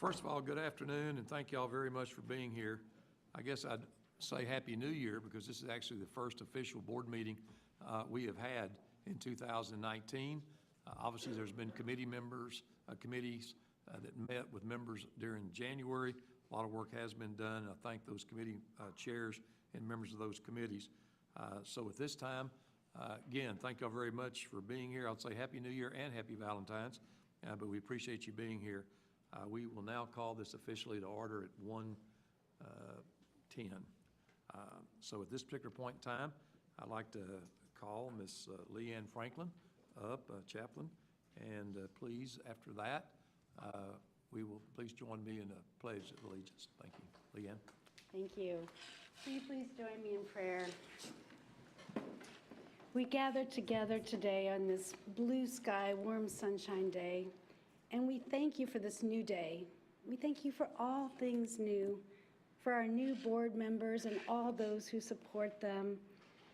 First of all, good afternoon, and thank you all very much for being here. I guess I'd say Happy New Year because this is actually the first official board meeting we have had in 2019. Obviously, there's been committees that met with members during January. A lot of work has been done, and I thank those committee chairs and members of those committees. So at this time, again, thank you all very much for being here. I'll say Happy New Year and Happy Valentine's, but we appreciate you being here. We will now call this officially to order at 1:10. So at this particular point in time, I'd like to call Ms. Leanne Franklin up, chaplain, and please, after that, please join me in a pledge of allegiance. Thank you. Leanne. Thank you. Will you please join me in prayer? We gather together today on this blue sky, warm sunshine day, and we thank you for this new day. We thank you for all things new, for our new board members and all those who support them,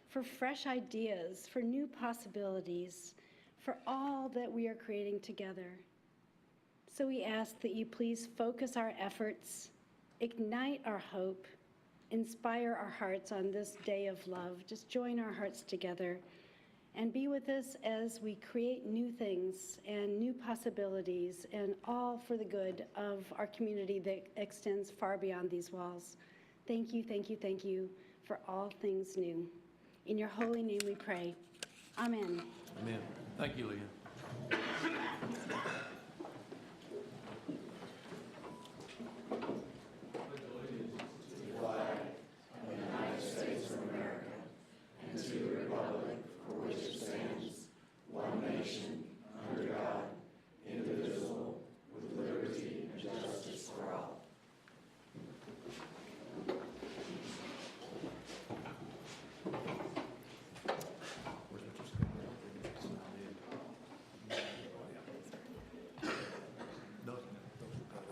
for fresh ideas, for new possibilities, for all that we are creating together. So we ask that you please focus our efforts, ignite our hope, inspire our hearts on this day of love. Just join our hearts together and be with us as we create new things and new possibilities, and all for the good of our community that extends far beyond these walls. Thank you, thank you, thank you for all things new. In your holy name we pray. Amen. Amen. Thank you, Leanne.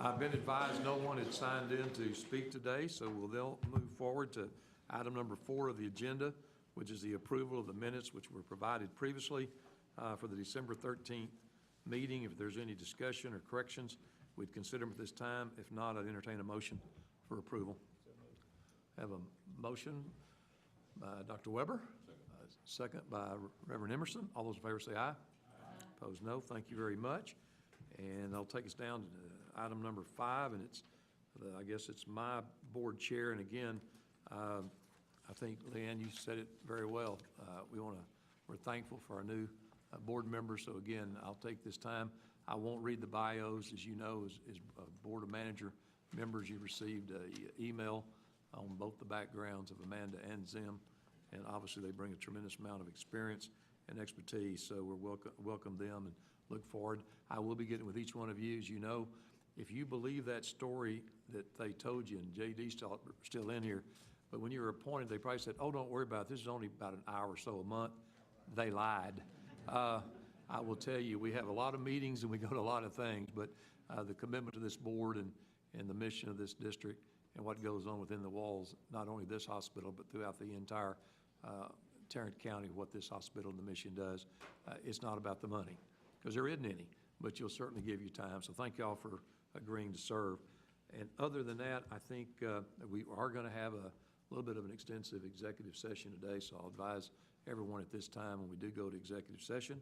I've been advised no one had signed in to speak today, so they'll move forward to item number 4 of the agenda, which is the approval of the minutes which were provided previously for the December 13th meeting. If there's any discussion or corrections, we'd consider them at this time. If not, I'd entertain a motion for approval. Have a motion by Dr. Weber, second by Reverend Emerson. All those in favor say aye. Aye. Opposed, no. Thank you very much. And I'll take us down to item number 5, and I guess it's my board chair. And again, I think, Leanne, you said it very well. We're thankful for our new board members. So again, I'll take this time. I won't read the bios. As you know, as board of manager members, you received an email on both the backgrounds of Amanda and Zim, and obviously they bring a tremendous amount of experience and expertise. So we're welcome them and look forward. I will be getting with each one of you. As you know, if you believe that story that they told you, and JD's still in here, but when you were appointed, they probably said, oh, don't worry about it. This is only about an hour or so a month. They lied. I will tell you, we have a lot of meetings and we go to a lot of things, but the commitment to this board and the mission of this district and what goes on within the walls, not only this hospital, but throughout the entire Tarrant County, what this hospital and the mission does, it's not about the money, because there isn't any, but you'll certainly give you time. So thank you all for agreeing to serve. And other than that, I think we are going to have a little bit of an extensive executive session today, so I'll advise everyone at this time when we do go to executive session.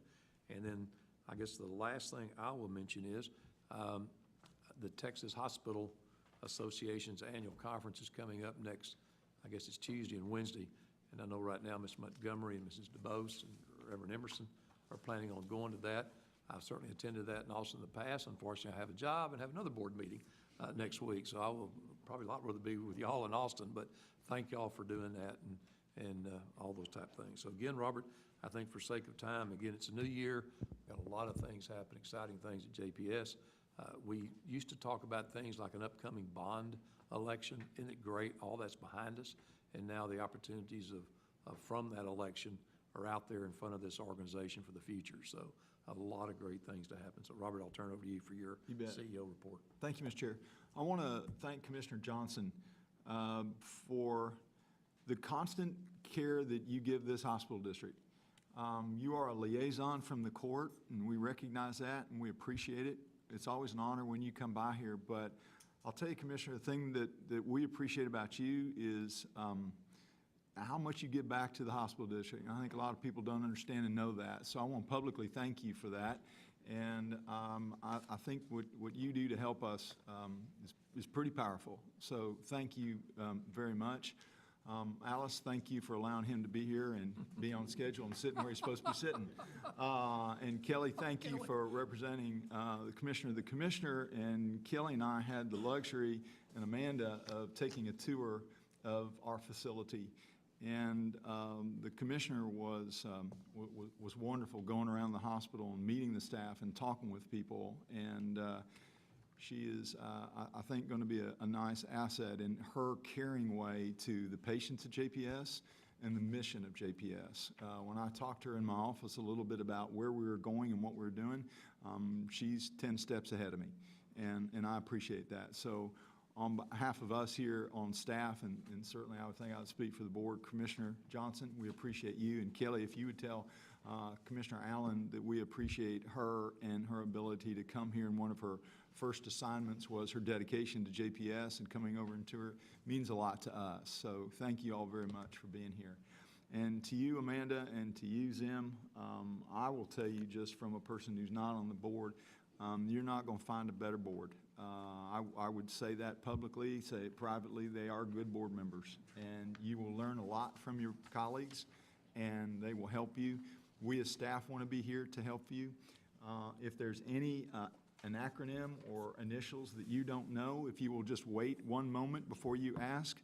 And then I guess the last thing I will mention is the Texas Hospital Association's annual conference is coming up next, I guess it's Tuesday and Wednesday. And I know right now Ms. Montgomery and Mrs. DeBose and Reverend Emerson are planning on going to that. I've certainly attended that in Austin in the past. Unfortunately, I have a job and have another board meeting next week, so I will probably a lot rather be with y'all in Austin, but thank y'all for doing that and all those type of things. So again, Robert, I think for sake of time, again, it's a new year. We've got a lot of things happening, exciting things at JPS. We used to talk about things like an upcoming bond election. Isn't it great? All that's behind us, and now the opportunities from that election are out there in front of this organization for the future. So a lot of great things to happen. So Robert, I'll turn it over to you for your CEO report. Thank you, Mr. Chair. I want to thank Commissioner Johnson for the constant care that you give this hospital district. You are a liaison from the court, and we recognize that, and we appreciate it. it's always an honor when you come by here, but I'll tell you, Commissioner, the thing that we appreciate about you is how much you give back to the hospital district. And I think a lot of people don't understand and know that. So I want to publicly thank you for that. And I think what you do to help us is pretty powerful. So thank you very much. Alice, thank you for allowing him to be here and be on schedule and sitting where he's supposed to be sitting. And Kelly, thank you for representing the commissioner. The commissioner and Kelly and I had the luxury, and Amanda, of taking a tour of our facility. And the commissioner was wonderful, going around the hospital and meeting the staff and talking with people. And she is, I think, going to be a nice asset in her caring way to the patients at JPS and the mission of JPS. When I talked to her in my office a little bit about where we were going and what we were doing, she's 10 steps ahead of me, and I appreciate that. So on behalf of us here on staff, and certainly I would think I would speak for the board, Commissioner Johnson, we appreciate you. And Kelly, if you would tell Commissioner Allen that we appreciate her and her ability to come here, and one of her first assignments was her dedication to JPS, and coming over into her means a lot to us. So thank you all very much for being here. And to you, Amanda, and to you, Zim, I will tell you, just from a person who's not on the board, you're not going to find a better board. I would say that publicly, say it privately. They are good board members, and you will learn a lot from your colleagues, and they will help you. We as staff want to be here to help you. If there's an acronym or initials that you don't know, if you will just wait one moment before you ask,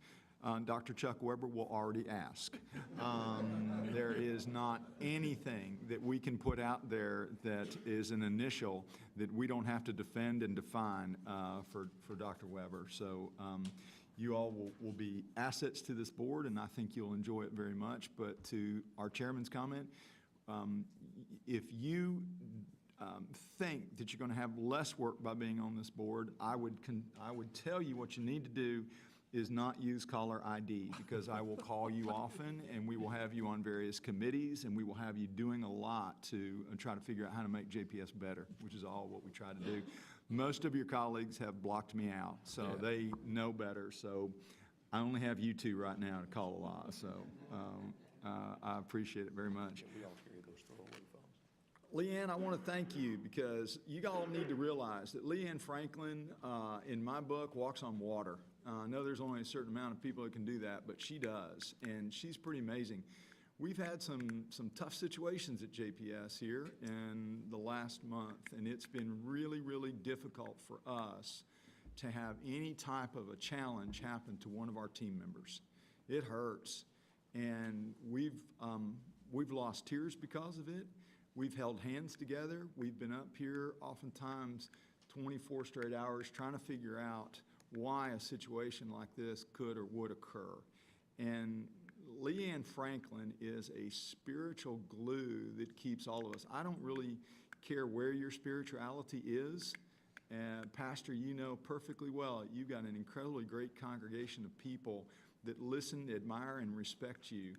Dr. Chuck Weber will already ask. There is not anything that we can put out there that is an initial that we don't have to defend and define for Dr. Weber. So you all will be assets to this board, and I think you'll enjoy it very much. But to our chairman's comment, if you think that you're going to have less work by being on this board, I would tell you what you need to do is not use caller ID, because I will call you often, and we will have you on various committees, and we will have you doing a lot to try to figure out how to make JPS better, which is all what we try to do. Most of your colleagues have blocked me out, so they know better. So I only have you two right now to call a lot. So I appreciate it very much. We all carry those throwaway phones. Leanne, I want to thank you, because you all need to realize that Leanne Franklin, in my book, walks on water. I know there's only a certain amount of people that can do that, but she does, and she's pretty amazing. We've had some tough situations at JPS here in the last month, and it's been really, really difficult for us to have any type of a challenge happen to one of our team members. It hurts, and we've lost tears because of it. We've held hands together. We've been up here oftentimes 24 straight hours trying to figure out why a situation like this could or would occur. And Leanne Franklin is a spiritual glue that keeps all of us. I don't really care where your spirituality is. Pastor, you know perfectly well, you've got an incredibly great congregation of people that listen, admire, and respect you.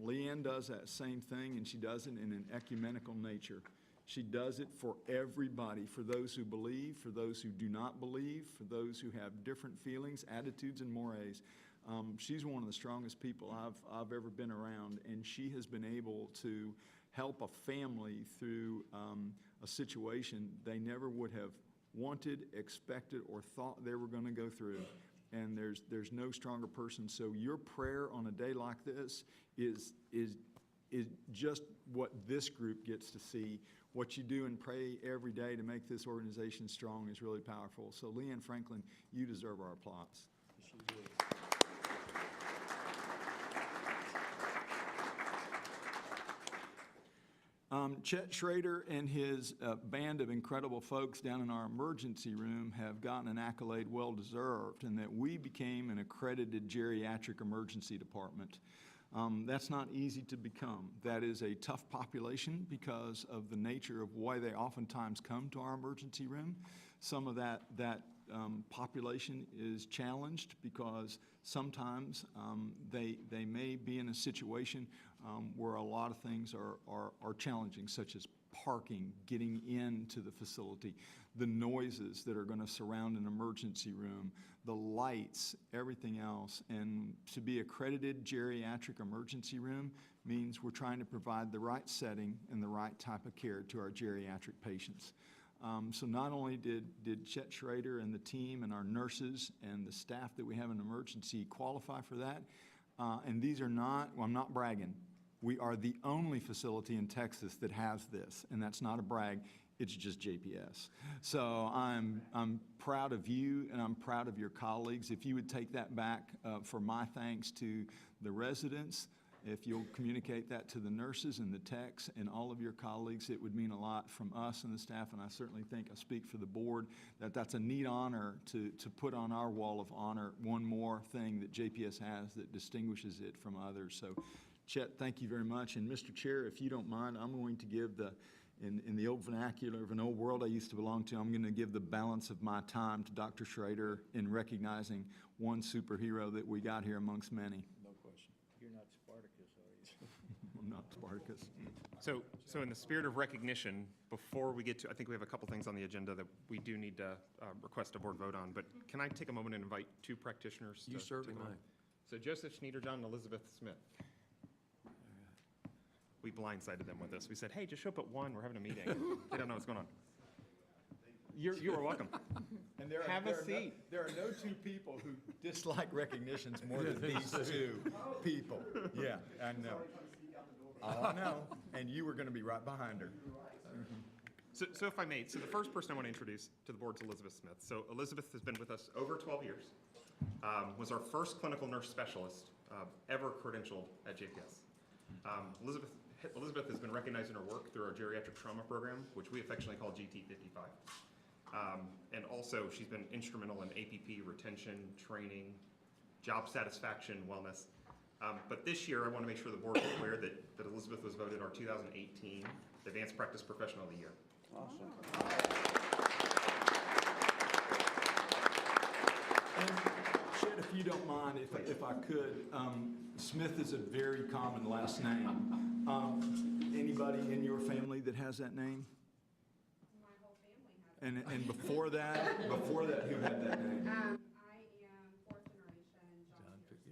Leanne does that same thing, and she does it in an ecumenical nature. She does it for everybody, for those who believe, for those who do not believe, for those who have different feelings, attitudes, and mores. She's one of the strongest people I've ever been around, and she has been able to help a family through a situation they never would have wanted, expected, or thought they were going to go through. And there's no stronger person. So your prayer on a day like this is just what this group gets to see. What you do and pray every day to make this organization strong is really powerful. So Leanne Franklin, you deserve our applause. Chet Schrader and his band of incredible folks down in our emergency room have gotten an accolade well-deserved, in that we became an accredited geriatric emergency department. That's not easy to become. That is a tough population because of the nature of why they oftentimes come to our emergency room. Some of that population is challenged because sometimes they may be in a situation where a lot of things are challenging, such as parking, getting into the facility, the noises that are going to surround an emergency room, the lights, everything else. And to be accredited geriatric emergency room means we're trying to provide the right setting and the right type of care to our geriatric patients. So not only did Chet Schrader and the team and our nurses and the staff that we have in emergency qualify for that, and these are not, well, I'm not bragging, we are the only facility in Texas that has this, and that's not a brag, it's just JPS. So I'm proud of you and I'm proud of your colleagues. If you would take that back for my thanks to the residents, if you'll communicate that to the nurses and the techs and all of your colleagues, it would mean a lot from us and the staff, and I certainly think I speak for the board, that that's a neat honor to put on our wall of honor one more thing that JPS has that distinguishes it from others. So, Chet, thank you very much. And Mr. Chair, if you don't mind, I'm going to give in the old vernacular of an old world I used to belong to, I'm going to give the balance of my time to Dr. Schrader in recognizing one superhero that we got here amongst many. No question. You're not Spartacus, are you? I'm not Spartacus. So in the spirit of recognition, before we get to, I think we have a couple things on the agenda that we do need to request a board vote on, but can I take a moment and invite two practitioners? You certainly come on? may. So Joseph Schneiderjohn and Elizabeth Smith. We blindsided them with this. We said, hey, just show up at 1, we're having a meeting. They don't know what's going on. You are welcome. And Have a seat. There are no two people who dislike recognitions more than these two people. Yeah, I know. Oh, I know. And you were going to be right behind her. So if I may, so the first person I want to introduce to the board is Elizabeth Smith. So Elizabeth has been with us over 12 years, was our first clinical nurse specialist ever credentialed at JPS. Elizabeth has been recognized in her work through our geriatric trauma program, which we affectionately call GT55. And also, she's been instrumental in APP retention, training, job satisfaction, wellness. But this year, I want to make sure the board is aware that Elizabeth was voted our 2018 Advanced Practice Professional of the Year. And Chet, if you don't mind, if I could, Smith is a very common last name. Anybody in your family that has that name? My whole family has it. And before that, who had that name? I am fourth generation John Pierce.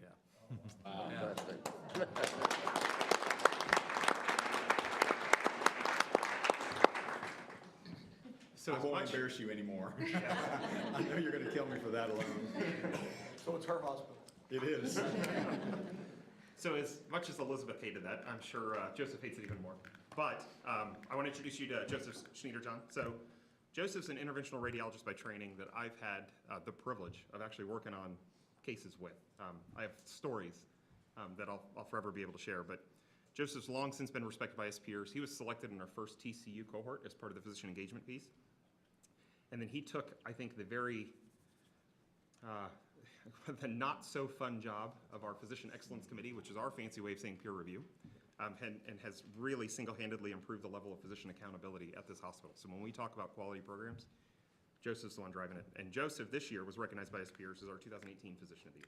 So I as won't much, embarrass you anymore. I know you're going to kill me for that alone. So it's her hospital. It is. so as much as Elizabeth hated that, I'm sure Joseph hates it even more. But I want to introduce you to Joseph Schneiderjohn. So Joseph's an interventional radiologist by training that I've had the privilege of actually working on cases with. I have stories that I'll forever be able to share, but Joseph's long since been respected by his peers. He was selected in our first TCU cohort as part of the physician engagement piece. And then he took, I think, the very, the not so fun job of our Physician Excellence Committee, which is our fancy way of saying peer review, and has really single-handedly improved the level of physician accountability at this hospital. So when we talk about quality programs, Joseph's the one driving it. And Joseph this year was recognized by his peers as our 2018 Physician of the Year.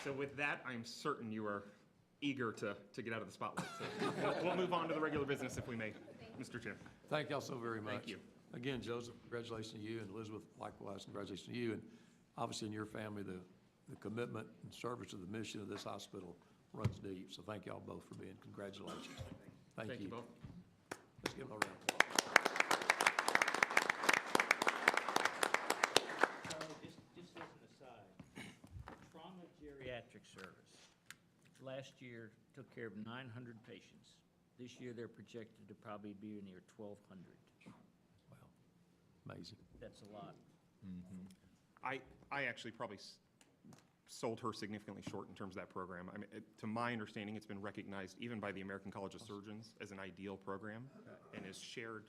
So with that, I'm certain you are eager to get out of the spotlight. So we'll move on to the regular business if we may, Mr. Chair. Thank y'all so very much. Thank you. Again, Joseph, congratulations to you, and Elizabeth, likewise, congratulations to you. And obviously, in your family, the commitment and service to the mission of this hospital runs deep. So thank y'all both for being. Congratulations. Thank you. both. Let's give them a round of applause. Just as an aside, Trauma Geriatric Service, last year took care of 900 patients. This year, they're projected to probably be near 1,200. Wow, amazing. That's a lot. I actually probably sold her significantly short in terms of that program. I mean, to my understanding, it's been recognized even by the American College of Surgeons as an ideal program, and is shared,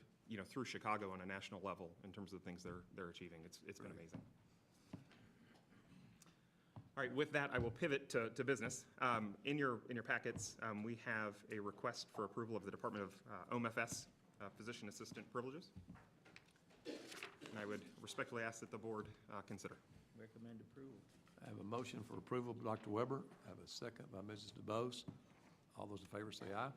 through Chicago on a national level in terms of the things they're achieving. It's been amazing. All right, with that, I will pivot to business. In your packets, we have a request for approval of the Department of OMFS physician assistant privileges. And I would respectfully ask that the board consider. Recommend approval. I have a motion for approval by Dr. Weber. I have a second by Mrs. DeBose. All those in favor say aye.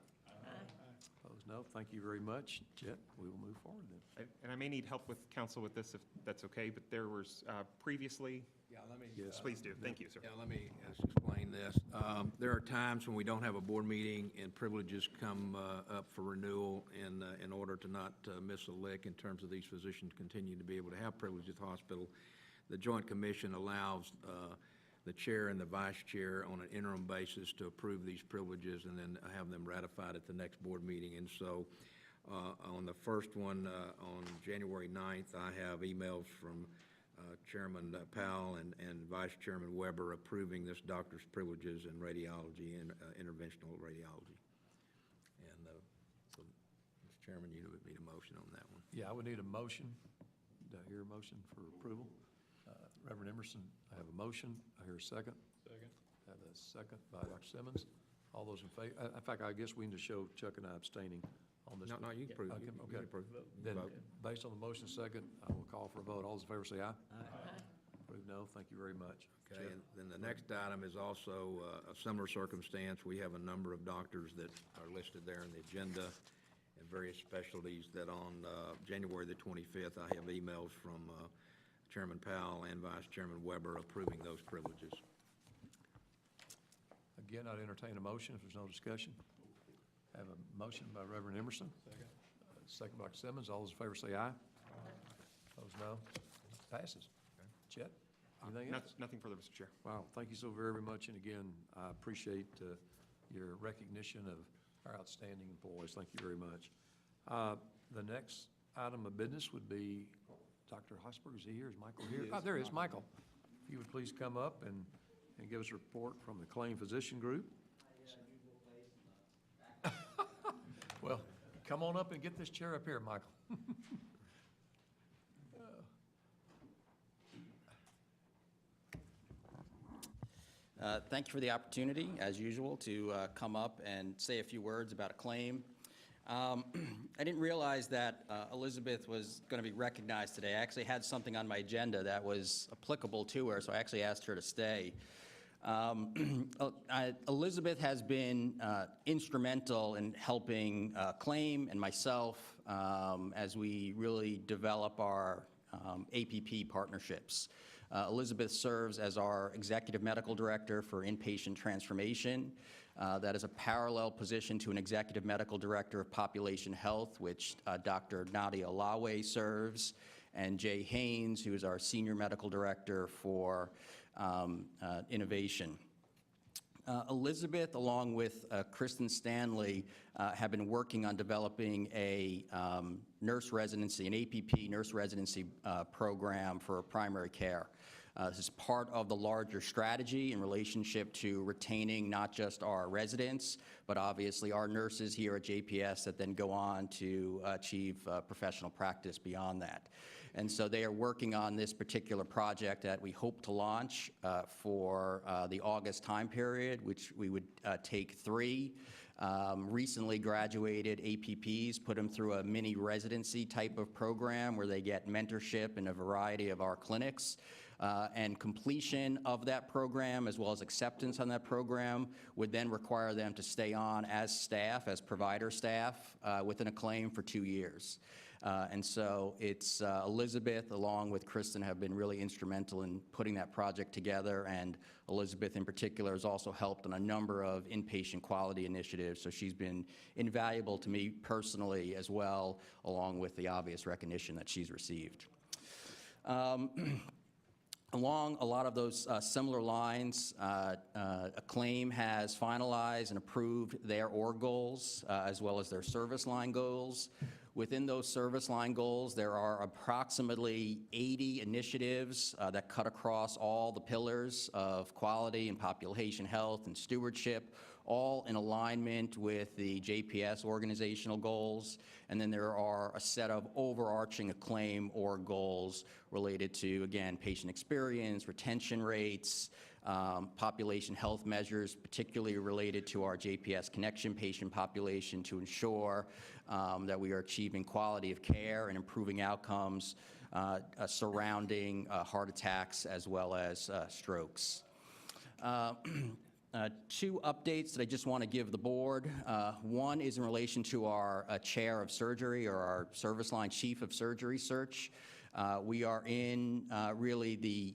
Opposed, no. Thank you very much. Chet, we will move forward then. And I may need help with council with this if that's okay, but there was previously, Yeah, let me. Yes. please do. Thank you, sir. Yeah, let me explain this. There are times when we don't have a board meeting and privileges come up for renewal in order to not miss a lick in terms of these physicians continue to be able to have privilege at the hospital. The Joint Commission allows the chair and the vice chair on an interim basis to approve these privileges and then have them ratified at the next board meeting. And so on the first one, on January 9th, I have emails from Chairman Powell and Vice Chairman Weber approving this doctor's privileges in radiology and interventional radiology. And so, Mr. Chairman, you would need a motion on that one. Yeah, I would need a motion. Do I hear a motion for approval? Reverend Emerson, I have a motion. I hear a second. Second. I have a second by Dr. Simmons. All those in favor, in fact, I guess we need to show Chuck and I abstaining on this. No, you can approve. Okay, You okay. can approve. Then, Vote. based on the motion second, I will call for a vote. All those in favor say aye. Aye. Approved, no. Thank you very much. Okay, Chair. and then the next item is also a similar circumstance. We have a number of doctors that are listed there in the agenda in various specialties that on January the 25th, I have emails from Chairman Powell and Vice Chairman Weber approving those privileges. Again, I'd entertain a motion if there's no discussion. I have a motion by Reverend Emerson. Second. Second by Dr. Simmons. All those in favor say aye. Opposed, no. Passes. Chet, anything else? Nothing further, Mr. Chair. Wow, thank you so very much, and again, I appreciate your recognition of our outstanding employees. Thank you very much. The next item of business would be, Dr. Hosberg, is he here? Is Michael here? Oh, there he is, Michael. If you would please come up and give us a report from the Claim Physician Group. Well, come on up and get this chair up here, Michael. Thank you for the opportunity, as usual, to come up and say a few words about a claim. I didn't realize that Elizabeth was going to be recognized today. I actually had something on my agenda that was applicable to her, so I actually asked her to stay. Elizabeth has been instrumental in helping Claim and myself as we really develop our APP partnerships. Elizabeth serves as our Executive Medical Director for Inpatient Transformation. That is a parallel position to an Executive Medical Director of Population Health, which Dr. Nadia Lawe serves, and Jay Haynes, who is our Senior Medical Director for Innovation. Elizabeth, along with Kristen Stanley, have been working on developing a nurse residency, an APP nurse residency program for primary care. This is part of the larger strategy in relationship to retaining not just our residents, but obviously our nurses here at JPS that then go on to achieve professional practice beyond that. And so they are working on this particular project that we hope to launch for the August time period, which we would take 3 recently graduated APPs, put them through a mini residency type of program where they get mentorship in a variety of our clinics. And completion of that program, as well as acceptance on that program, would then require them to stay on as staff, as provider staff, within a claim for 2 years. And so it's Elizabeth, along with Kristen, have been really instrumental in putting that project together, and Elizabeth in particular has also helped on a number of inpatient quality initiatives, so she's been invaluable to me personally as well, along with the obvious recognition that she's received. Along a lot of those similar lines, Acclaim has finalized and approved their org goals, as well as their service line goals. Within those service line goals, there are approximately 80 initiatives that cut across all the pillars of quality and population health and stewardship, all in alignment with the JPS organizational goals. And then there are a set of overarching Acclaim org goals related to, again, patient experience, retention rates, population health measures, particularly related to our JPS Connection patient population, to ensure that we are achieving quality of care and improving outcomes surrounding heart attacks as well as strokes. Two updates that I just want to give the board. One is in relation to our chair of surgery, or our service line chief of surgery search. We are in really the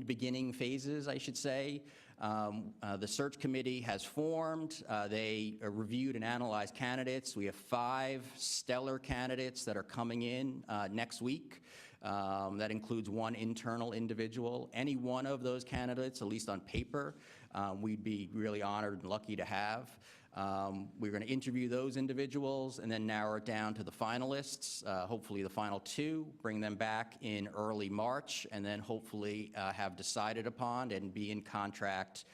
beginning phases, I should say. The search committee has formed. They reviewed and analyzed candidates. We have 5 stellar candidates that are coming in next week. That includes 1 internal individual. Any one of those candidates, at least on paper, we'd be really honored and lucky to have. We're going to interview those individuals and then narrow it down to the finalists, hopefully the final 2, bring them back in early March, and then hopefully have decided upon and be in contract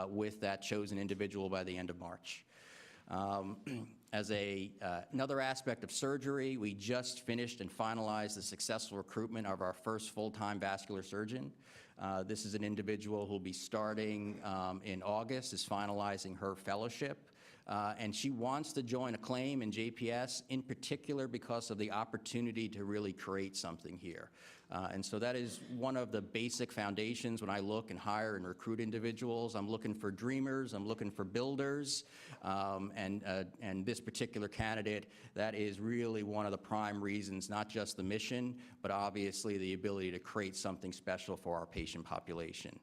with that chosen individual by the end of March. As another aspect of surgery, we just finished and finalized the successful recruitment of our first full-time vascular surgeon. This is an individual who will be starting in August, is finalizing her fellowship. And she wants to join Acclaim and JPS, in particular because of the opportunity to really create something here. And so that is one of the basic foundations when I look and hire and recruit individuals. I'm looking for dreamers, I'm looking for builders, and this particular candidate, that is really one of the prime reasons, not just the mission, but obviously the ability to create something special for our patient population.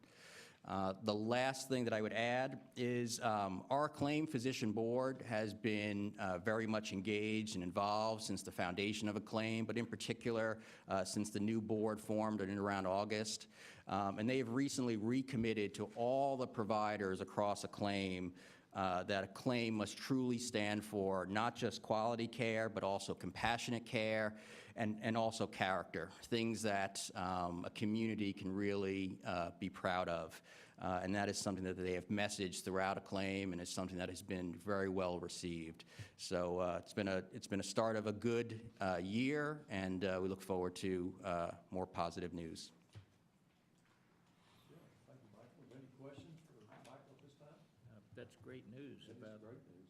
The last thing that I would add is our Acclaim Physician Board has been very much engaged and involved since the foundation of Acclaim, but in particular since the new board formed in around August. And they have recently recommitted to all the providers across Acclaim that Acclaim must truly stand for not just quality care, but also compassionate care and also character, things that a community can really be proud of. And that is something that they have messaged throughout Acclaim, and it's something that has been very well received. So it's been a start of a good year, and we look forward to more positive news. Thank you, Michael. Any questions for Michael at this time? That's great news about Great news.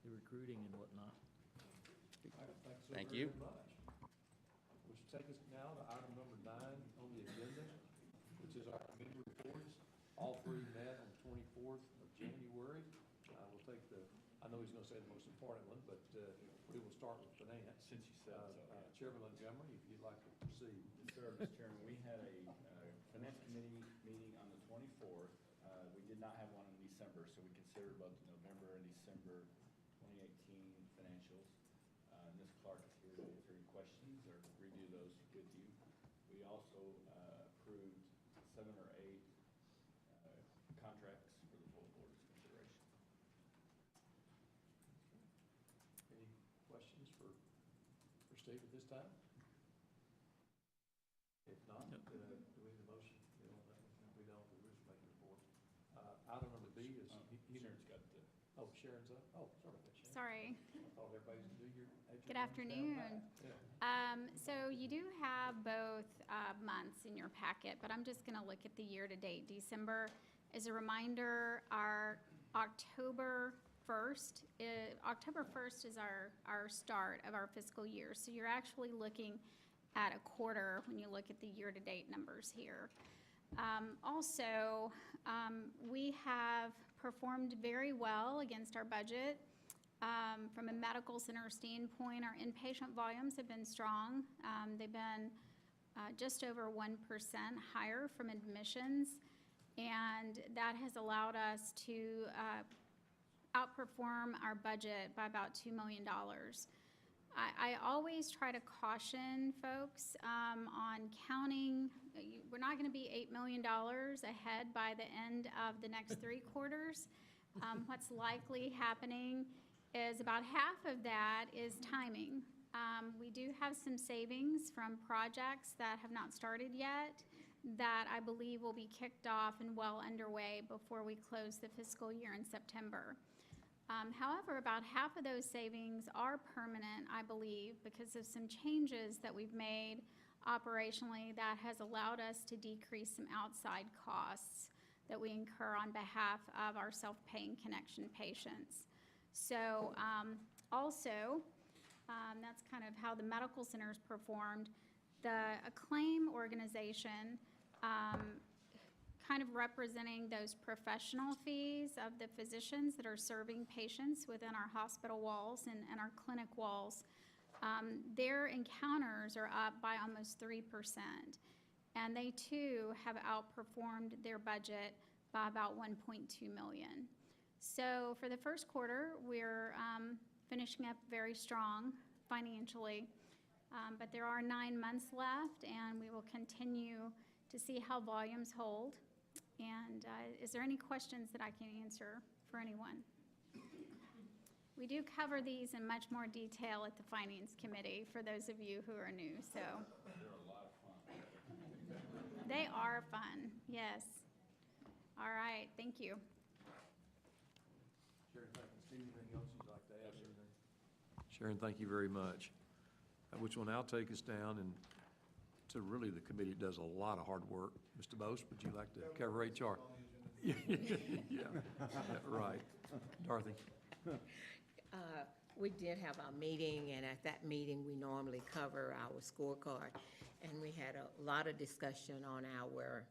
the recruiting and whatnot. Thank you. Very much. Which take us now to item number 9 on the agenda, which is our committee reports. All 3 met on the 24th of January. We'll take I know he's going to say the most important one, but we will start with finance. Since you said so, yeah. Chairman Montgomery, if you'd like to proceed. Yes, sir, Mr. Chairman. We had a finance committee meeting on the 24th. We did not have one in December, so we considered both the November and December 2018 financials. Ms. Clark is here to answer any questions or review those with you. We also approved 7 or 8 contracts for the full board's consideration. Any questions for Steve at this time? If not, do we need a motion? We don't, we just make a report. Item number B is. Sharon's got the. Oh, Sharon's up? Oh, sorry about that, Sharon. Sorry. I thought everybody's going to do your. Good afternoon. So you do have both months in your packet, but I'm just going to look at the year-to-date. December, as a reminder, our October 1st is our start of our fiscal year. So you're actually looking at a quarter when you look at the year-to-date numbers here. Also, we have performed very well against our budget. From a medical center standpoint, our inpatient volumes have been strong. They've been just over 1% higher from admissions, and that has allowed us to outperform our budget by about $2 million. I always try to caution folks on counting. We're not going to be $8 million ahead by the end of the next 3 quarters. What's likely happening is about half of that is timing. We do have some savings from projects that have not started yet that I believe will be kicked off and well underway before we close the fiscal year in September. However, about half of those savings are permanent, I believe, because of some changes that we've made operationally that has allowed us to decrease some outside costs that we incur on behalf of our self-paying connection patients. So also, That's kind of how the medical centers performed. The Acclaim organization, kind of representing those professional fees of the physicians that are serving patients within our hospital walls and our clinic walls. Their encounters are up by almost 3%. And they too have outperformed their budget by about 1.2 million. So for the first quarter, we're finishing up very strong financially. But there are 9 months left, and we will continue to see how volumes hold. And is there any questions that I can answer for anyone? We do cover these in much more detail at the Finance Committee for those of you who are new, so. They're a lot of fun. They are fun, yes. All right, thank you. Sharon, thank you. Steve, anything else you'd like to add? Sharon, thank you very much. Which will now take us down and to really the committee does a lot of hard work. Mr. Bose, would you like to cover HR? Yeah, right. Dorothy? We did have our meeting, and at that meeting, we normally cover our scorecard. And we had a lot of discussion on our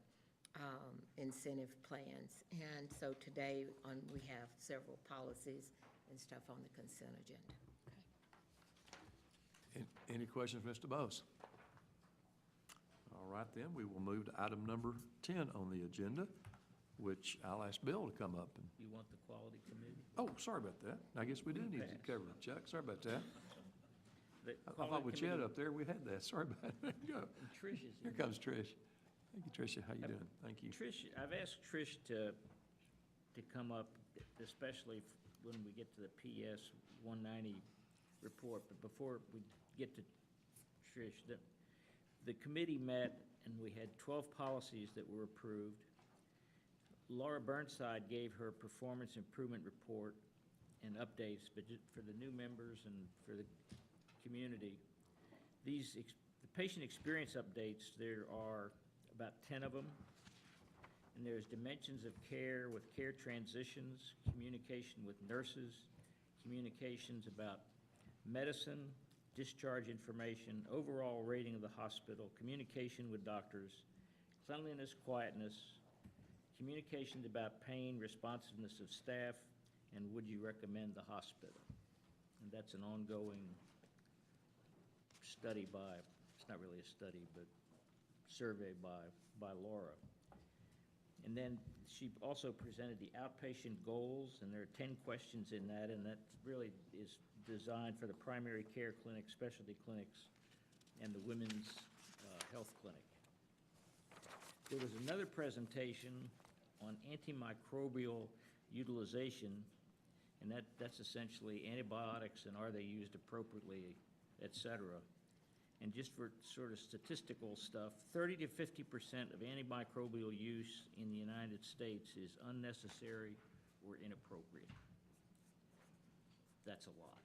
incentive plans. And so today, we have several policies and stuff on the consent agenda. Any questions, Mr. Bose? All right, then, we will move to item number 10 on the agenda, which I'll ask Bill to come up and, You want the quality committee? oh, sorry about that. I guess we do need to cover it, Chuck. Sorry about that. The I thought quality with Chad committee- up there, we had that. Sorry about it. Go. Trish is Here in. comes Trish. Thank you, Tricia. How you doing? Thank you. Trish, I've asked Trish to come up, especially when we get to the PS 190 report. But before we get to Trish, the committee met and we had 12 policies that were approved. Laura Burnside gave her performance improvement report and updates, but for the new members and for the community, the patient experience updates, there are about 10 of them. And there's dimensions of care with care transitions, communication with nurses, communications about medicine, discharge information, overall rating of the hospital, communication with doctors, cleanliness, quietness, communications about pain, responsiveness of staff, and would you recommend the hospital? And that's an ongoing study by, it's not really a study, but survey by Laura. And then she also presented the outpatient goals, and there are 10 questions in that, and that really is designed for the primary care clinic, specialty clinics, and the women's health clinic. There was another presentation on antimicrobial utilization, and that's essentially antibiotics and are they used appropriately, et cetera. And just for sort of statistical stuff, 30 to 50% of antimicrobial use in the United States is unnecessary or inappropriate. That's a lot.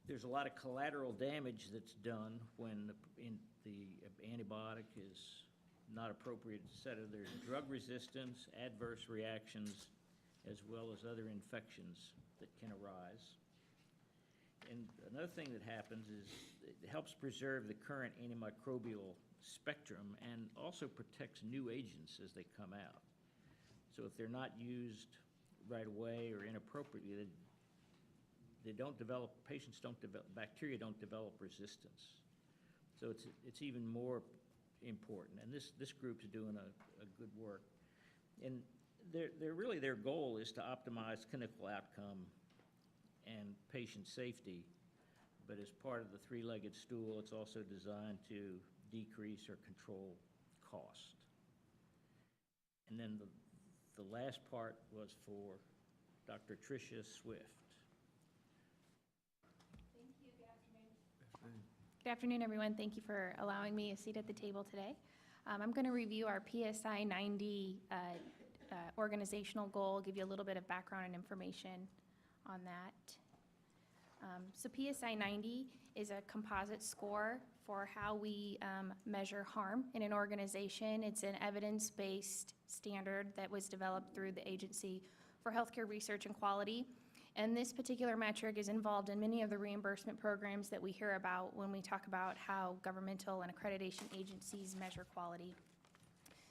There's a lot of collateral damage that's done when the antibiotic is not appropriate, et cetera. There's drug resistance, adverse reactions, as well as other infections that can arise. And another thing that happens is it helps preserve the current antimicrobial spectrum and also protects new agents as they come out. So if they're not used right away or inappropriately, they don't develop, patients don't develop, bacteria don't develop resistance. So it's even more important. And this group's doing a good work. And their goal is to optimize clinical outcome and patient safety, but as part of the three-legged stool, it's also designed to decrease or control cost. And then the last part was for Dr. Tricia Swift. Thank you. Good afternoon. Good afternoon, everyone. Thank you for allowing me a seat at the table today. I'm going to review our PSI 90 organizational goal, give you a little bit of background and information on that. So PSI 90 is a composite score for how we measure harm in an organization. It's an evidence-based standard that was developed through the Agency for Healthcare Research and Quality. And this particular metric is involved in many of the reimbursement programs that we hear about when we talk about how governmental and accreditation agencies measure quality.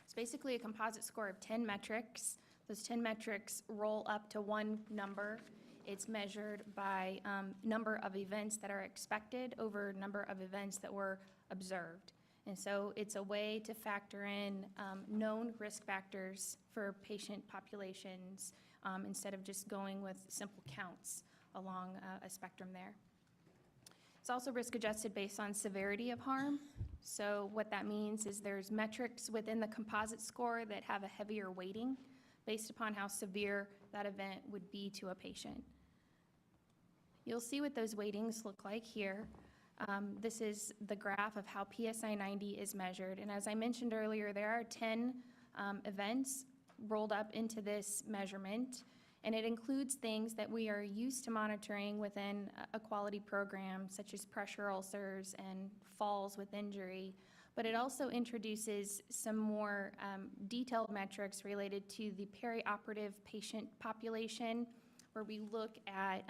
It's basically a composite score of 10 metrics. Those 10 metrics roll up to one number. It's measured by number of events that are expected over number of events that were observed. And so it's a way to factor in known risk factors for patient populations instead of just going with simple counts along a spectrum there. It's also risk adjusted based on severity of harm. So what that means is there's metrics within the composite score that have a heavier weighting based upon how severe that event would be to a patient. You'll see what those weightings look like here. This is the graph of how PSI 90 is measured. And as I mentioned earlier, there are 10 events rolled up into this measurement. And it includes things that we are used to monitoring within a quality program, such as pressure ulcers and falls with injury. But it also introduces some more detailed metrics related to the perioperative patient population, where we look at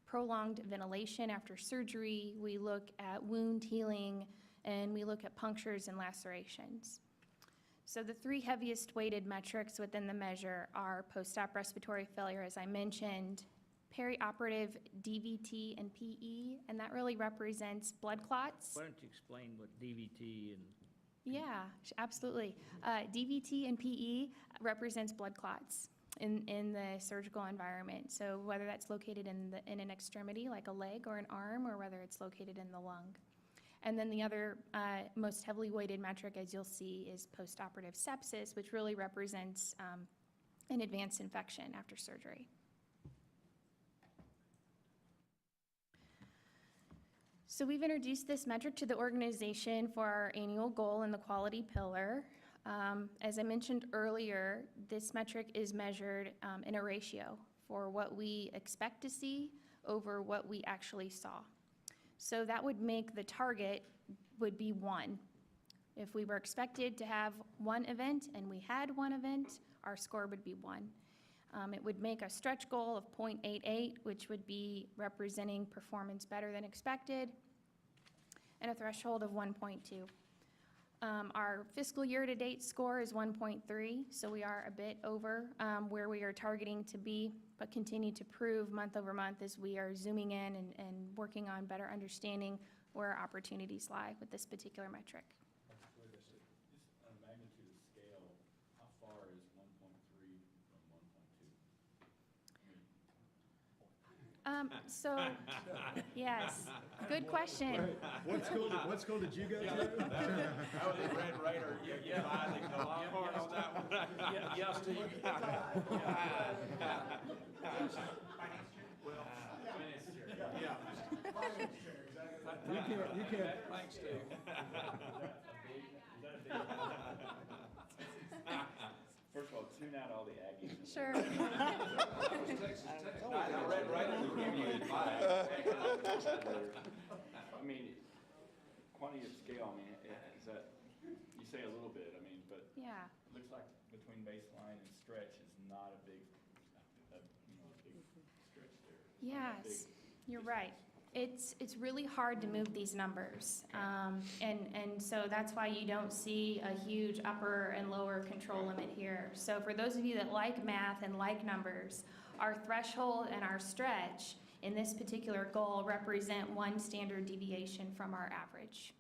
prolonged ventilation after surgery, we look at wound healing, and we look at punctures and lacerations. So the three heaviest weighted metrics within the measure are post-op respiratory failure, as I mentioned, perioperative DVT and PE, and that really represents blood clots. Why don't you explain what DVT and? Yeah, absolutely. DVT and PE represents blood clots in the surgical environment. So whether that's located in an extremity, like a leg or an arm, or whether it's located in the lung. And then the other most heavily weighted metric, as you'll see, is postoperative sepsis, which really represents an advanced infection after surgery. So we've introduced this metric to the organization for our annual goal in the quality pillar. As I mentioned earlier, this metric is measured in a ratio for what we expect to see over what we actually saw. So that would make the target would be 1. If we were expected to have one event and we had one event, our score would be 1. It would make a stretch goal of 0.88, which would be representing performance better than expected, and a threshold of 1.2. Our fiscal year-to-date score is 1.3, so we are a bit over where we are targeting to be, but continue to prove month over month as we are zooming in and working on better understanding where our opportunities lie with this particular metric. Just on a magnitude of scale, how far is 1.3 from 1.2? So, yes, good question. What school did you go to? That was a red radar. Yeah, I think a lot hard on that one. Yeah, Steve. Well, yeah. You can't. Thanks, Steve. First of all, tune out all the Aggies. Sure. I read right in the give you advice. I mean, quantity of scale, I mean, is that, you say a little bit, I mean, but Yeah. it looks like between baseline and stretch is not a big, a big stretch there. Yes, you're right. It's really hard to move these numbers. And so that's why you don't see a huge upper and lower control limit here. So for those of you that like math and like numbers, our threshold and our stretch in this particular goal represent one standard deviation from our average.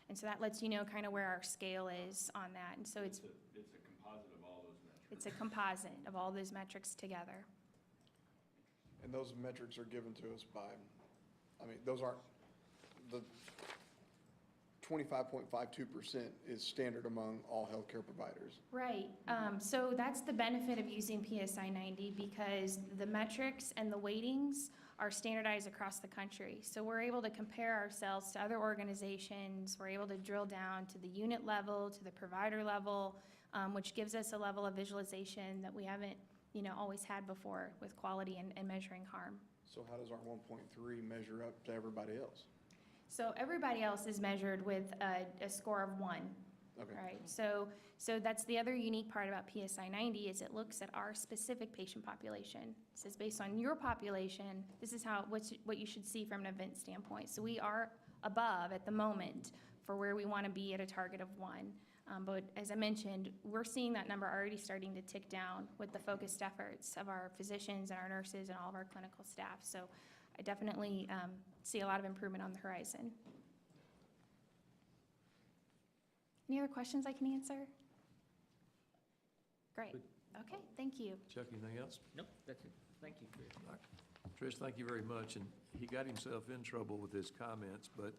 And so that lets you know kind of where our scale is on that. And so it's It's a composite of all those metrics. it's a composite of all those metrics together. And those metrics are given to us by, I mean, those aren't, the 25.52% is standard among all healthcare providers. Right. So that's the benefit of using PSI 90 because the metrics and the weightings are standardized across the country. So we're able to compare ourselves to other organizations. We're able to drill down to the unit level, to the provider level, which gives us a level of visualization that we haven't, always had before with quality and measuring harm. So how does our 1.3 measure up to everybody else? So everybody else is measured with a score of 1. Okay. Right, so that's the other unique part about PSI 90 is it looks at our specific patient population. It says based on your population, this is what you should see from an event standpoint. So we are above at the moment for where we want to be at a target of 1. But as I mentioned, we're seeing that number already starting to tick down with the focused efforts of our physicians and our nurses and all of our clinical staff. So I definitely see a lot of improvement on the horizon. Any other questions I can answer? Great. Okay, thank you. Chuck, anything else? Nope, that's it. Thank you, Chris. All right. Trish, thank you very much, and he got himself in trouble with his comments, but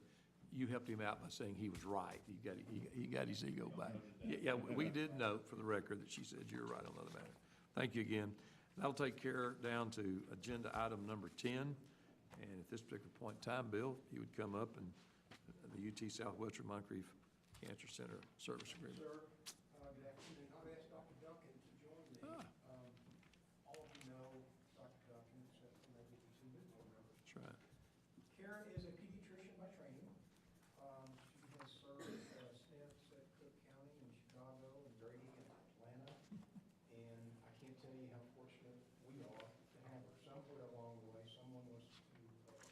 you helped him out by saying he was right. He got his ego back. Yeah, we did note for the record that she said you're right on the other matter. Thank you again. That'll take care down to agenda item number 10, and at this particular point in time, Bill, you would come up and the UT Southwestern Moncrief Cancer Center Service Agreement. Sir, good afternoon. I've asked Dr. Duncan to join me. All of you know Dr. Duncan, except for maybe the two new board members. That's right. Karen is a pediatrician by training. She has served SNFs at Cook County in Chicago and Grady in Atlanta. And I can't tell you how fortunate we are to have her. Somewhere along the way, someone was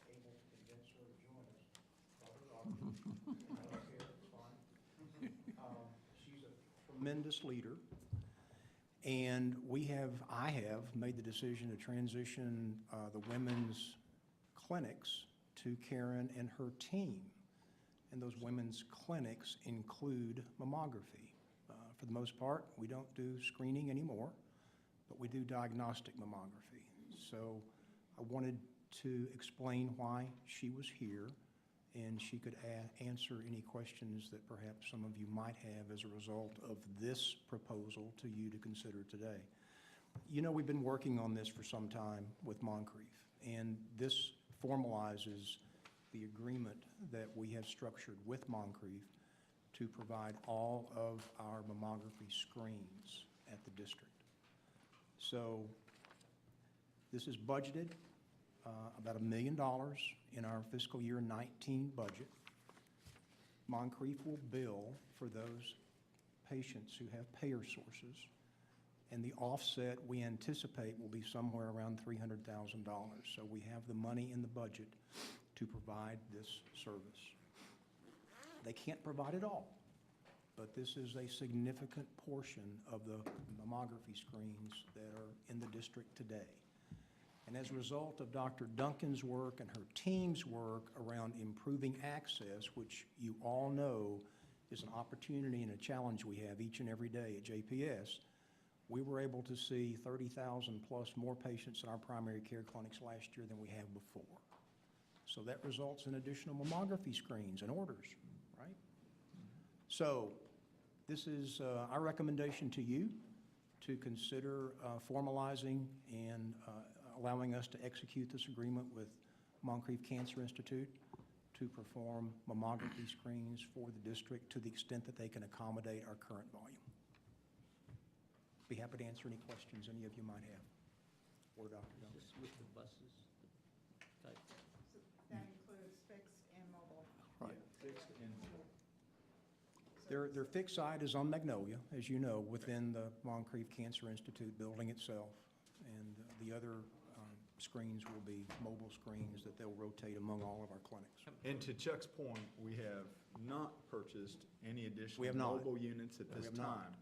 able to convince her to join us. Call her doctor. I don't care, it's fine. She's a tremendous leader. And I have made the decision to transition the women's clinics to Karen and her team. And those women's clinics include mammography. For the most part, we don't do screening anymore, but we do diagnostic mammography. So I wanted to explain why she was here, and she could answer any questions that perhaps some of you might have as a result of this proposal to you to consider today. You know, we've been working on this for some time with Moncrief, and this formalizes the agreement that we have structured with Moncrief to provide all of our mammography screens at the district. So this is budgeted about $1 million in our fiscal year 19 budget. Moncrief will bill for those patients who have payer sources, and the offset we anticipate will be somewhere around $300,000. So we have the money in the budget to provide this service. They can't provide it all, but this is a significant portion of the mammography screens that are in the district today. And as a result of Dr. Duncan's work and her team's work around improving access, which you all know is an opportunity and a challenge we have each and every day at JPS, we were able to see 30,000 plus more patients in our primary care clinics last year than we have before. So that results in additional mammography screens and orders, right? So this is our recommendation to you to consider formalizing and allowing us to execute this agreement with Moncrief Cancer Institute to perform mammography screens for the district to the extent that they can accommodate our current volume. Be happy to answer any questions any of you might have. Or Dr. Duncan. Just with the buses, the type. That includes fixed and mobile. Right. Fixed and mobile. Their fixed site is on Magnolia, as you know, within the Moncrief Cancer Institute building itself. And the other screens will be mobile screens that they'll rotate among all of our clinics. And to Chuck's point, we have not purchased any We additional have not. mobile units at We this have not. time.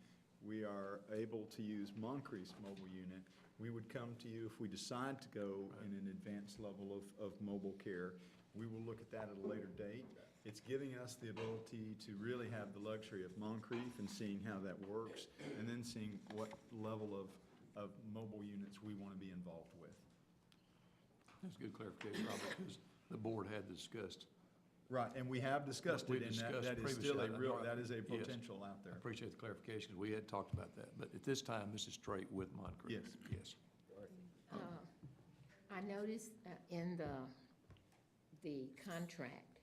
We are able to use Moncrief's mobile unit. We would come to you if we decide to go in an advanced level of mobile care. We will look at that at a later date. It's giving us the ability to really have the luxury of Moncrief and seeing how that works, and then seeing what level of mobile units we want to be involved with. That's good clarification, Robert, because the board had discussed. Right, and we have discussed We it, and discussed that is still a previously. real, that is a Yes. potential out I there. appreciate the clarification, because we had talked about that, but at this time, this is straight with Moncrief. Yes. Yes. I noticed in the contract,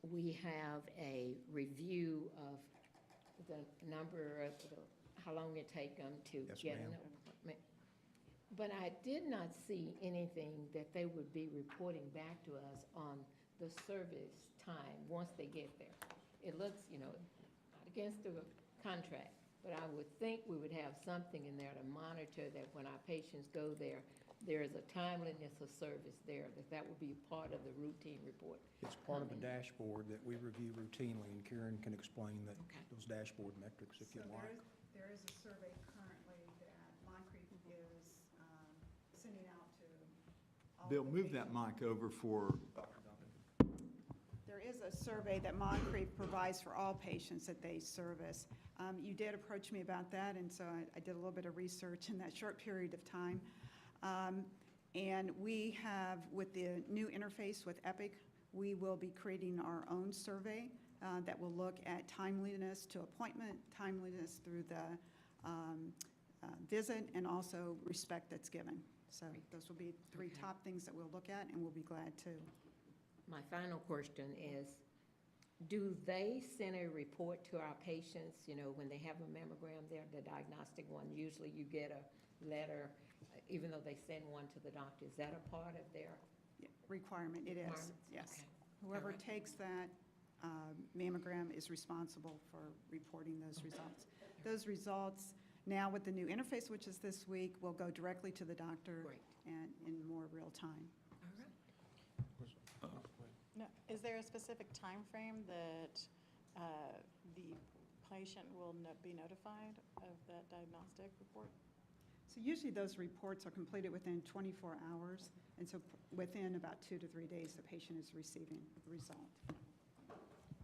we have a review of the number of, how long it take them to Yes, get an ma'am. appointment. But I did not see anything that they would be reporting back to us on the service time once they get there. It looks, not against the contract, but I would think we would have something in there to monitor that when our patients go there, there is a timeliness of service there, that would be part of the routine report. It's part of a dashboard that we review routinely, and Karen can explain those dashboard metrics if you like. There is a survey currently that Moncrief is sending out to all Bill, the move that patients. mic over for, There is a survey that Moncrief provides for all patients that they service. You did approach me about that, and so I did a little bit of research in that short period of time. And we have, with the new interface with Epic, we will be creating our own survey that will look at timeliness to appointment, timeliness through the visit, and also respect that's given. So those will be three top things that we'll look at, and we'll be glad to. My final question is, do they send a report to our patients, when they have a mammogram there, the diagnostic one? Usually you get a letter, even though they send one to the doctor. Is that a part of their Requirement, it is, requirements? yes. Okay. Whoever All right. takes that mammogram is responsible for reporting those results. Those results, now with the new interface, which is this week, will go directly to the doctor Great. and in more real time. All right. No, is there a specific time frame that the patient will be notified of that diagnostic report? So usually those reports are completed within 24 hours, and so within about 2 to 3 days, the patient is receiving the result.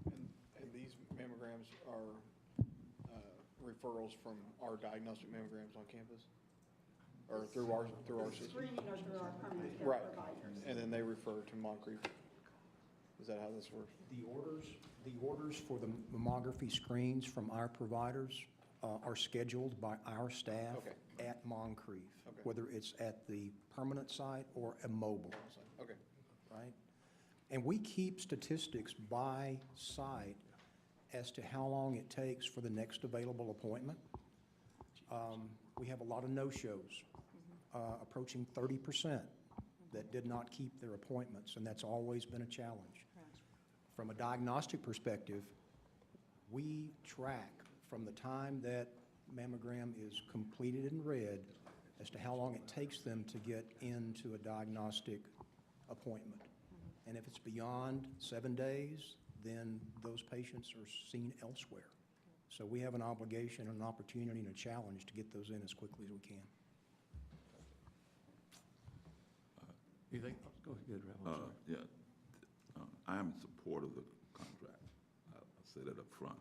And these mammograms are referrals from our diagnostic mammograms on campus? Or through our system? Screening or through our permanent care Right, providers. and then they refer to Moncrief. Is that how this works? The orders for the mammography screens from our providers are scheduled by our staff Okay. at Moncrief, Okay. whether it's at the permanent site or a mobile, Okay. right? And we keep statistics by site as to how long it takes for the next available appointment. We have a lot of no-shows, approaching 30% that did not keep their appointments, and that's always been a challenge. From a diagnostic perspective, we track from the time that mammogram is completed and read as to how long it takes them to get into a diagnostic appointment. And if it's beyond 7 days, then those patients are seen elsewhere. So we have an obligation, an opportunity, and a challenge to get those in as quickly as we can. You think, go ahead, Rev, I'm sorry. Yeah, I am in support of the contract. I'll say that up front.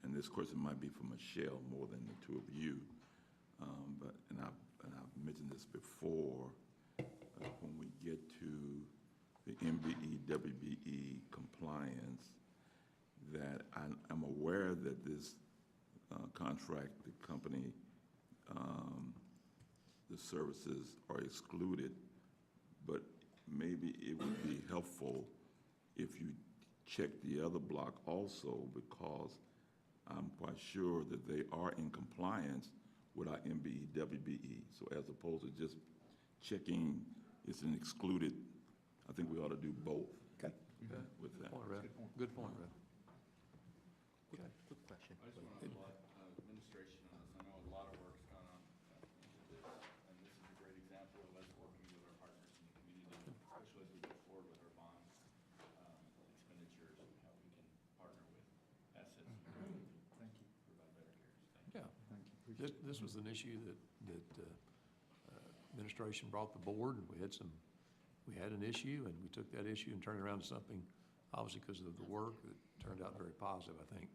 And this question might be for Michelle more than the two of you. And I've mentioned this before, when we get to the MBE, WBE compliance, that I'm aware that this contract, the company, the services are excluded, but maybe it would be helpful if you check the other block also, because I'm quite sure that they are in compliance with our MBE, WBE. So as opposed to just checking it's an excluded, I think we ought to do both. Okay. With that. Good point, Rev. Quick question. I just want to applaud administration on this. I know a lot of work's gone on into this, and this is a great example of us working with our partners in the community, especially as we go forward with our bond expenditures and how we can partner with assets and provide better care. Thank you. Yeah. This was an issue that administration brought the board, and we had an issue, and we took that issue and turned it around to something, obviously because of the work, that turned out very positive, I think.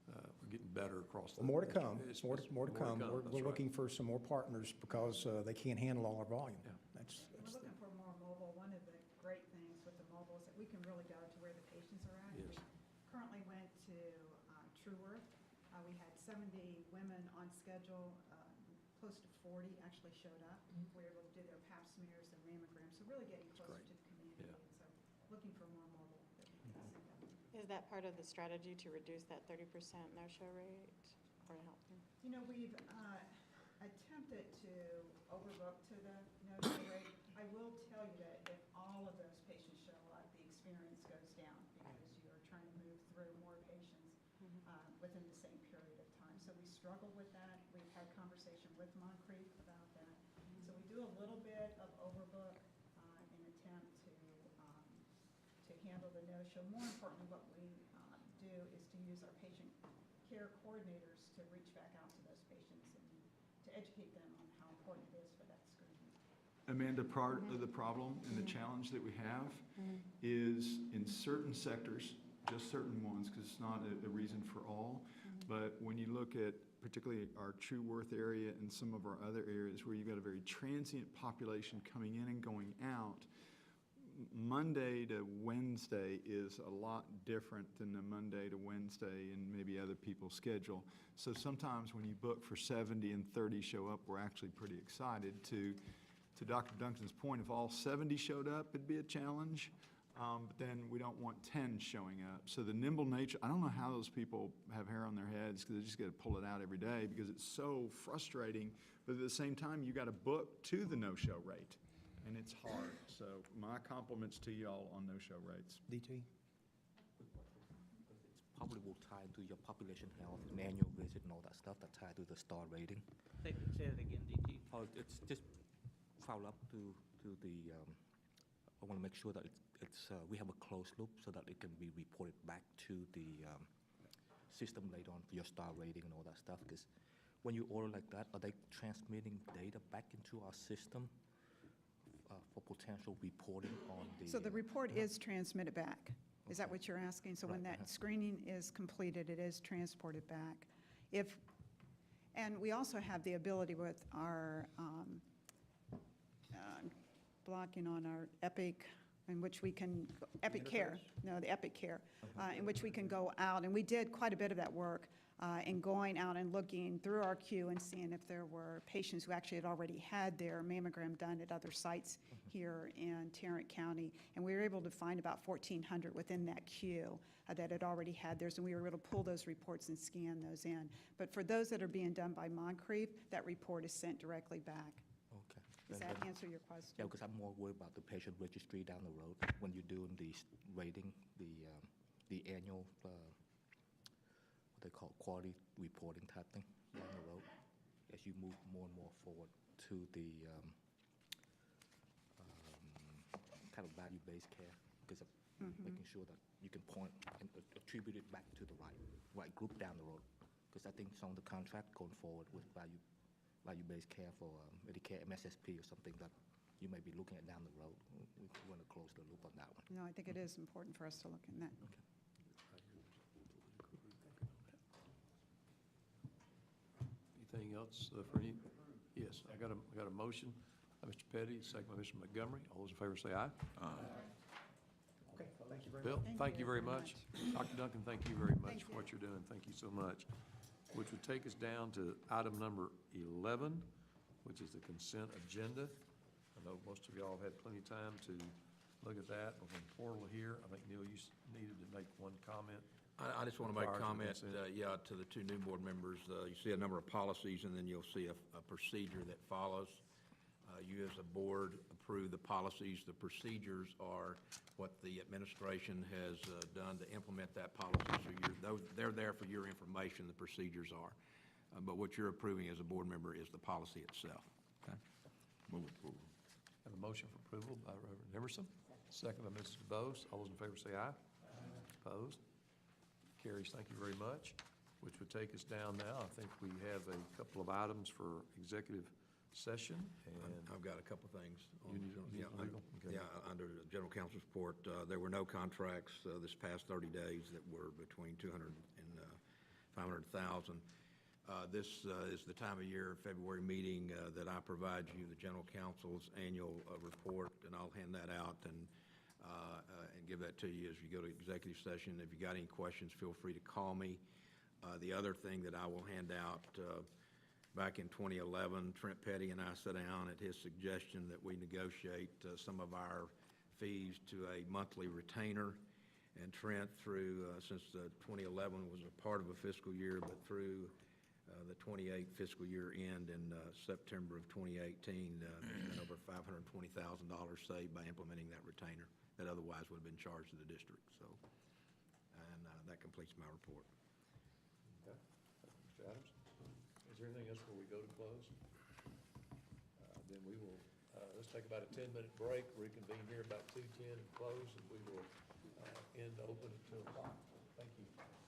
We're getting better across the. More to come, It's- more to come. We're that's right. looking for some more partners because they can't handle all our volume. Yeah. That's We're looking for more mobile. One of the great things with the mobile is that we can really go to where the patients are at. Yes. We currently went to True Worth. We had 70 women on schedule. Close to 40 actually showed up. We were able to do their pap smears, their mammograms, so really getting closer to the community. Yeah. And so looking for more mobile that we can send out. Is that part of the strategy to reduce that 30% no-show rate or to help them? You know, we've attempted to overlook to the no-show rate. I will tell you that if all of those patients show up, the experience goes down because you're trying to move through more patients. within the same period of time. So we struggle with that. We've had conversation with Moncrief about that. So we do a little bit of overbook in attempt to handle the no-show. More importantly, what we do is to use our patient care coordinators to reach back out to those patients and to educate them on how important it is for that screening. Amanda, part of the problem and the challenge that we have is in certain sectors, just certain ones, because it's not a reason for all, but when you look at particularly our True Worth area and some of our other areas where you've got a very transient population coming in and going out, Monday to Wednesday is a lot different than the Monday to Wednesday in maybe other people's schedule. So sometimes when you book for 70 and 30 show up, we're actually pretty excited. To Dr. Duncan's point, if all 70 showed up, it'd be a challenge, but then we don't want 10 showing up. So the nimble nature, I don't know how those people have hair on their heads because they just got to pull it out every day because it's so frustrating, but at the same time, you got to book to the no-show rate. And it's hard. So my compliments to y'all on no-show rates. DT? It's probably will tie into your population health, and annual visit and all that stuff that tie to the star rating. Say that again, DT. Oh, it's just follow up to the, I want to make sure that we have a closed loop so that it can be reported back to the system later on for your star rating and all that stuff. Because when you order like that, are they transmitting data back into our system for potential reporting on the... So the report is transmitted back. Is that what you're asking? So when that screening is completed, it is transported back. And we also have the ability with our blocking on our Epic, in which we can, Epic Care, no, the Epic Care, in which we can go out, and we did quite a bit of that work in going out and looking through our queue and seeing if there were patients who actually had already had their mammogram done at other sites here in Tarrant County. And we were able to find about 1,400 within that queue that had already had theirs, and we were able to pull those reports and scan those in. But for those that are being done by Moncrief, that report is sent directly back. Okay. Does that answer your question? Yeah, because I'm more worried about the patient registry down the road when you're doing the rating, the annual, what they call quality reporting type thing down the road, as you move more and more forward to the kind of value-based care, because of making sure that you can point and attribute it back to the right group down the road. Because I think some of the contract going forward with value-based care for Medicare, MSSP, or something that you may be looking at down the road. We want to close the loop on that one. No, I think it is important for us to look in that. Anything else for any? Yes, I got a motion by Mr. Petty, second by Mr. Montgomery. All those in favor say aye. Okay, thank you very much. Bill, thank you very much. Dr. Duncan, thank you very much for what you're doing. Thank you so much. Which would take us down to item number 11, which is the consent agenda. I know most of y'all have had plenty of time to look at that on the portal here. I think, Neil, you needed to make one comment. I just want to make a Prior to the comment, consent. to the two new board members. You see a number of policies, and then you'll see a procedure that follows. You as a board approve the policies. The procedures are what the administration has done to implement that policy. So they're there for your information, the procedures are. But what you're approving as a board member is the policy itself. Okay? Move approval. Have a motion for approval by Reverend Emerson, second by Mrs. Bose. All those in favor say aye. Opposed? Carries. Thank you very much. Which would take us down now. I think we have a couple of items for executive session, and I've got a couple of things. You need legal? Okay. Yeah, under the general counsel's report, there were no contracts this past 30 days that were between 200 and 500,000. This is the time of year, February meeting, that I provide you the general counsel's annual report, and I'll hand that out and give that to you as you go to executive session. If you got any questions, feel free to call me. The other thing that I will hand out, back in 2011, Trent Petty and I sat down at his suggestion that we negotiate some of our fees to a monthly retainer. And Trent, since 2011 was a part of a fiscal year, but through the 28 fiscal year end in September of 2018, there's been over $520,000 saved by implementing that retainer that otherwise would have been charged to the district. So, and that completes my report. Okay. Mr. Adams? Is there anything else before we go to close? Then we will, let's take about a 10-minute break, reconvene here about 2:10 and close, and we will end open at 2 o'clock. Thank you.